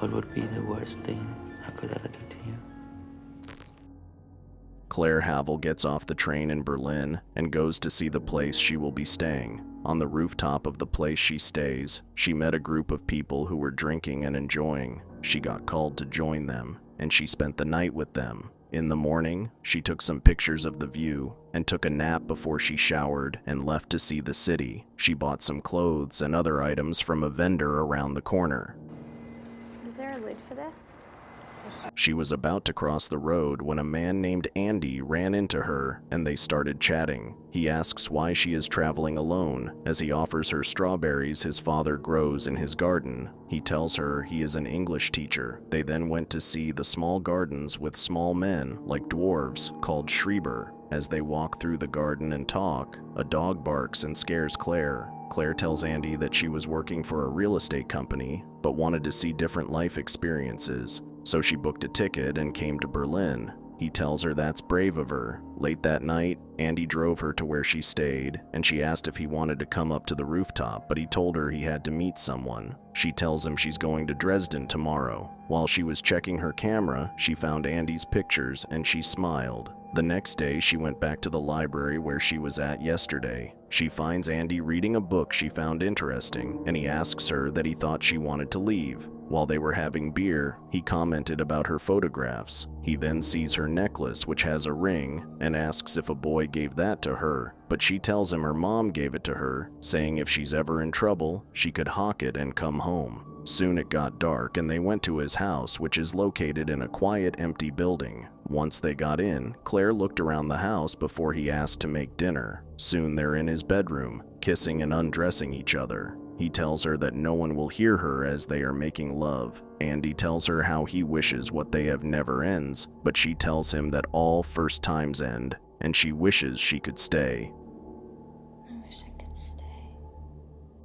what would be the worst thing I could ever do to you? 𝐂𝐡𝐞𝐤 gets off the train in Berlin and goes to see the place she will be staying. On the rooftop of the place she stays, she met a group of people who were drinking and enjoying. She got called to join them, and she spent the night with them. In the morning, she took some pictures of the view and took a nap before she showered and left to see the city. She bought some clothes and other items from a vendor around the corner. Is there a lid for this? She was about to cross the road when a man named Andy ran into her and they started chatting. He asks why she is traveling alone, as he offers her strawberries his father grows in his garden. He tells her he is an English teacher. They then went to see the small gardens with small men, like dwarves, called Schreiber. As they walk through the garden and talk, a dog barks and scares 𝐂𝐤𝐤. 𝐂𝐤𝐤 tells Andy that she was working for a real estate company, but wanted to see different life experiences. So she booked a ticket and came to Berlin. He tells her that's brave of her. Late that night, Andy drove her to where she stayed, and she asked if he wanted to come up to the rooftop, but he told her he had to meet someone. She tells him she's going to Dresden tomorrow. While she was checking her camera, she found Andy's pictures and she smiled. The next day, she went back to the library where she was at yesterday. She finds Andy reading a book she found interesting, and he asks her that he thought she wanted to leave. While they were having beer, he commented about her photographs. He then sees her necklace, which has a ring, and asks if a boy gave that to her, but she tells him her mom gave it to her, saying if she's ever in trouble, she could hawk it and come home. Soon it got dark and they went to his house, which is located in a quiet, empty building. Once they got in, 𝐂𝐤𝐤 looked around the house before he asked to make dinner. Soon they're in his bedroom, kissing and undressing each other. He tells her that no one will hear her as they are making love. Andy tells her how he wishes what they have never ends, but she tells him that all first times end, and she wishes she could stay. I wish I could stay.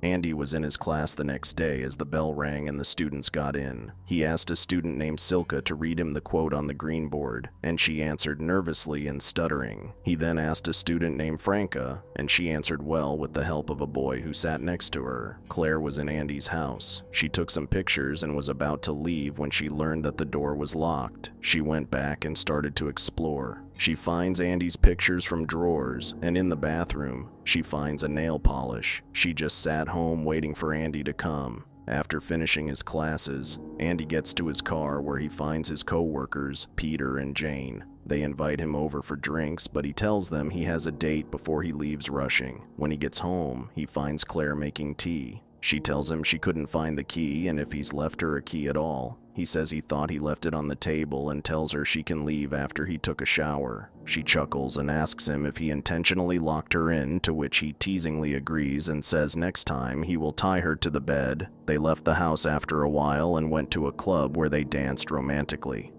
Andy was in his class the next day as the bell rang and the students got in. He asked a student named 𝐂𝐿𝐾𝐤 to read him the quote on the green board, and she answered nervously and stuttering. He then asked a student named Franca, and she answered well with the help of a boy who sat next to her. 𝐂𝐤𝐤 was in Andy's house. She took some pictures and was about to leave when she learned that the door was locked. She went back and started to explore. She finds Andy's pictures from drawers, and in the bathroom, she finds a nail polish. She just sat home waiting for Andy to come. After finishing his classes, Andy gets to his car where he finds his co-workers, Peter and Jane. They invite him over for drinks, but he tells them he has a date before he leaves rushing. When he gets home, he finds 𝐂𝐤𝐤 making tea. She tells him she couldn't find the key and if he's left her a key at all. He says he thought he left it on the table and tells her she can leave after he took a shower. She chuckles and asks him if he intentionally locked her in, to which he teasingly agrees and says next time he will tie her to the bed. They left the house after a while and went to a club where they danced romantically.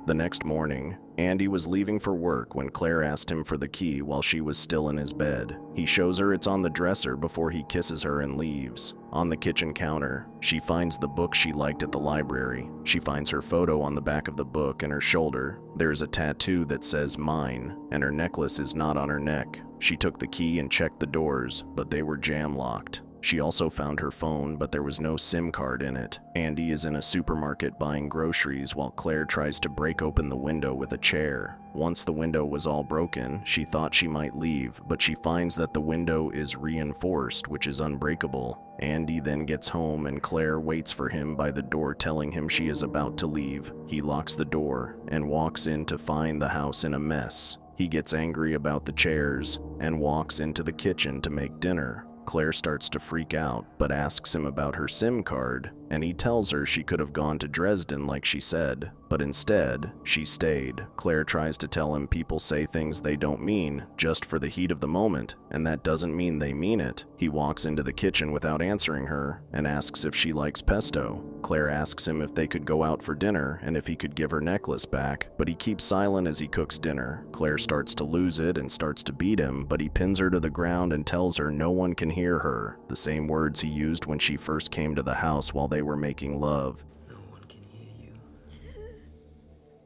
The next morning, Andy was leaving for work when 𝐂𝐤𝐤 asked him for the key while she was still in his bed. He shows her it's on the dresser before he kisses her and leaves. On the kitchen counter, she finds the book she liked at the library. She finds her photo on the back of the book and her shoulder. There is a tattoo that says mine, and her necklace is not on her neck. She took the key and checked the doors, but they were jam-locked. She also found her phone, but there was no SIM card in it. Andy is in a supermarket buying groceries while 𝐂𝐤𝐤 tries to break open the window with a chair. Once the window was all broken, she thought she might leave, but she finds that the window is reinforced, which is unbreakable. Andy then gets home and 𝐂𝐤𝐤 waits for him by the door, telling him she is about to leave. He locks the door and walks in to find the house in a mess. He gets angry about the chairs and walks into the kitchen to make dinner. 𝐂𝐤𝐤 starts to freak out, but asks him about her SIM card, and he tells her she could have gone to Dresden like she said, but instead, she stayed. 𝐂𝐤𝐤 tries to tell him people say things they don't mean just for the heat of the moment, and that doesn't mean they mean it. He walks into the kitchen without answering her and asks if she likes pesto. 𝐂𝐤𝐤 asks him if they could go out for dinner and if he could give her necklace back, but he keeps silent as he cooks dinner. 𝐂𝐤𝐤 starts to lose it and starts to beat him, but he pins her to the ground and tells her no one can hear her, the same words he used when she first came to the house while they were making love. No one can hear you.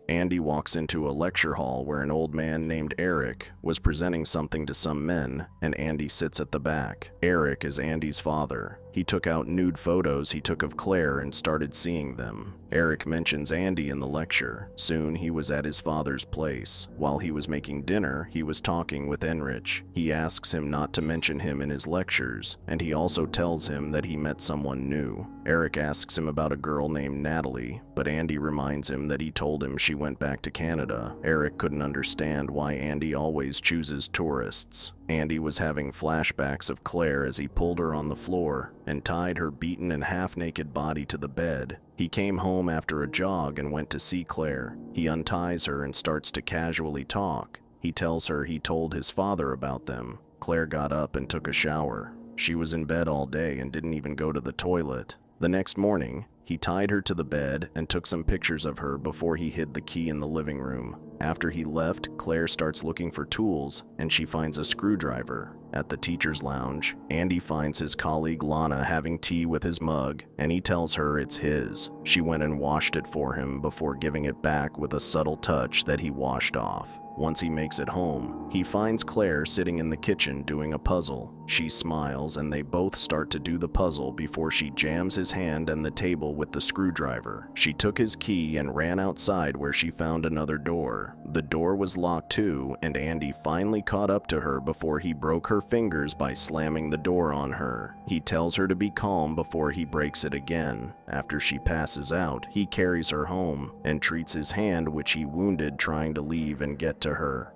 Andy walks into a lecture hall where an old man named Eric was presenting something to some men, and Andy sits at the back. Eric is Andy's father. He took out nude photos he took of Claire and started seeing them. Eric mentions Andy in the lecture. Soon he was at his father's place. While he was making dinner, he was talking with Enrich. He asks him not to mention him in his lectures, and he also tells him that he met someone new. Eric asks him about a girl named Natalie, but Andy reminds him that he told him she went back to Canada. Eric couldn't understand why Andy always chooses tourists. Andy was having flashbacks of Claire as he pulled her on the floor and tied her beaten and half-naked body to the bed. He came home after a jog and went to see Claire. He unties her and starts to casually talk. He tells her he told his father about them. Claire got up and took a shower. She was in bed all day and didn't even go to the toilet. The next morning, he tied her to the bed and took some pictures of her before he hid the key in the living room. After he left, Claire starts looking for tools, and she finds a screwdriver. At the teacher's lounge, Andy finds his colleague Lana having tea with his mug, and he tells her it's his. She went and washed it for him before giving it back with a subtle touch that he washed off. Once he makes it home, he finds Claire sitting in the kitchen doing a puzzle. She smiles and they both start to do the puzzle before she jams his hand and the table with the screwdriver. She took his key and ran outside where she found another door. The door was locked too, and Andy finally caught up to her before he broke her fingers by slamming the door on her. He tells her to be calm before he breaks it again. After she passes out, he carries her home and treats his hand, which he wounded trying to leave and get to her.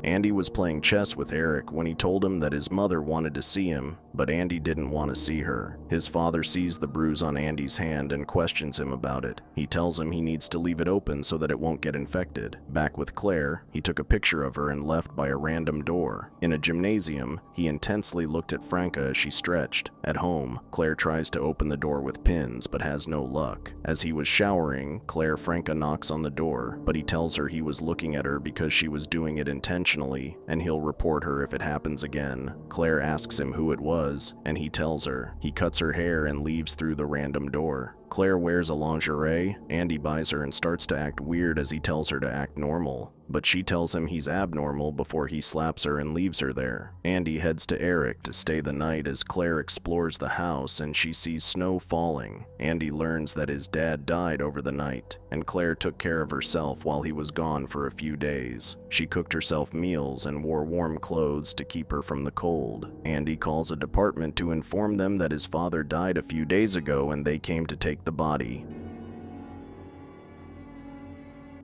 Andy was playing chess with Eric when he told him that his mother wanted to see him, but Andy didn't want to see her. His father sees the bruise on Andy's hand and questions him about it. He tells him he needs to leave it open so that it won't get infected. Back with Claire, he took a picture of her and left by a random door. In a gymnasium, he intensely looked at Franca as she stretched. At home, Claire tries to open the door with pins but has no luck. As he was showering, Franca knocks on the door, but he tells her he was looking at her because she was doing it intentionally, and he'll report her if it happens again. Claire asks him who it was, and he tells her. He cuts her hair and leaves through the random door. Claire wears a lingerie. Andy buys her and starts to act weird as he tells her to act normal, but she tells him he's abnormal before he slaps her and leaves her there. Andy heads to Eric to stay the night as Claire explores the house and she sees snow falling. Andy learns that his dad died over the night, and Claire took care of herself while he was gone for a few days. She cooked herself meals and wore warm clothes to keep her from the cold. Andy calls a department to inform them that his father died a few days ago and they came to take the body.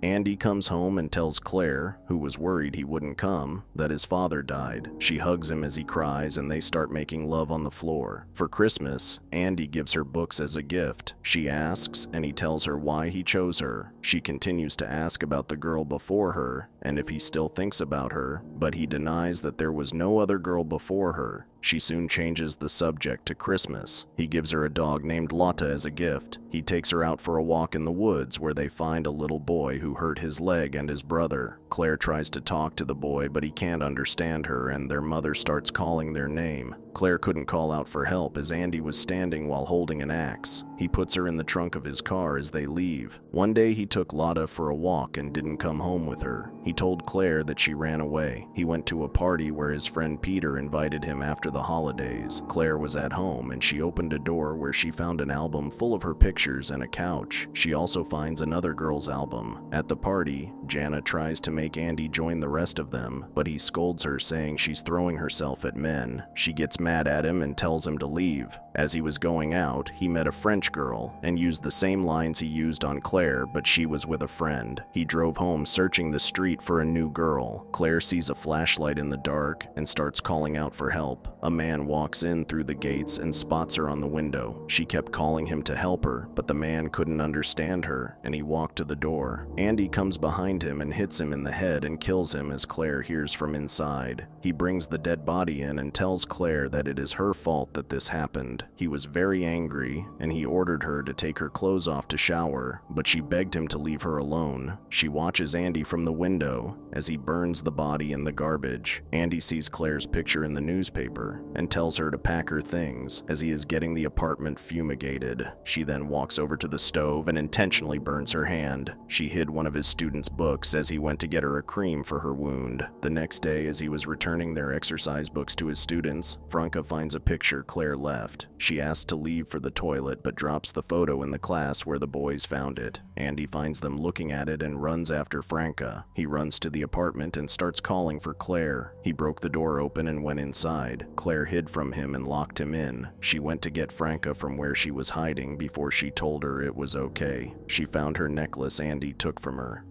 Andy comes home and tells Claire, who was worried he wouldn't come, that his father died. She hugs him as he cries and they start making love on the floor. For Christmas, Andy gives her books as a gift. She asks and he tells her why he chose her. She continues to ask about the girl before her and if he still thinks about her, but he denies that there was no other girl before her. She soon changes the subject to Christmas. He gives her a dog named Lotta as a gift. He takes her out for a walk in the woods where they find a little boy who hurt his leg and his brother. Claire tries to talk to the boy, but he can't understand her and their mother starts calling their name. Claire couldn't call out for help as Andy was standing while holding an axe. He puts her in the trunk of his car as they leave. One day he took Lotta for a walk and didn't come home with her. He told Claire that she ran away. He went to a party where his friend Peter invited him after the holidays. Claire was at home and she opened a door where she found an album full of her pictures and a couch. She also finds another girl's album. At the party, Jana tries to make Andy join the rest of them, but he scolds her saying she's throwing herself at men. She gets mad at him and tells him to leave. As he was going out, he met a French girl and used the same lines he used on Claire, but she was with a friend. He drove home searching the street for a new girl. Claire sees a flashlight in the dark and starts calling out for help. A man walks in through the gates and spots her on the window. She kept calling him to help her, but the man couldn't understand her and he walked to the door. Andy comes behind him and hits him in the head and kills him as Claire hears from inside. He brings the dead body in and tells Claire that it is her fault that this happened. He was very angry, and he ordered her to take her clothes off to shower, but she begged him to leave her alone. She watches Andy from the window as he burns the body in the garbage. Andy sees Claire's picture in the newspaper and tells her to pack her things as he is getting the apartment fumigated. She then walks over to the stove and intentionally burns her hand. She hid one of his students' books as he went to get her a cream for her wound. The next day, as he was returning their exercise books to his students, Franca finds a picture Claire left. She asks to leave for the toilet but drops the photo in the class where the boys found it. Andy finds them looking at it and runs after Franca. He runs to the apartment and starts calling for Claire. He broke the door open and went inside. Claire hid from him and locked him in. She went to get Franca from where she was hiding before she told her it was okay. She found her necklace Andy took from her.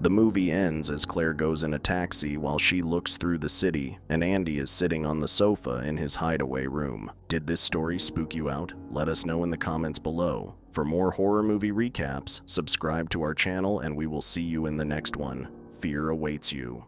The movie ends as Claire goes in a taxi while she looks through the city, and Andy is sitting on the sofa in his hideaway room. Did this story spook you out? Let us know in the comments below. For more horror movie recaps, subscribe to our channel and we will see you in the next one. Fear awaits you.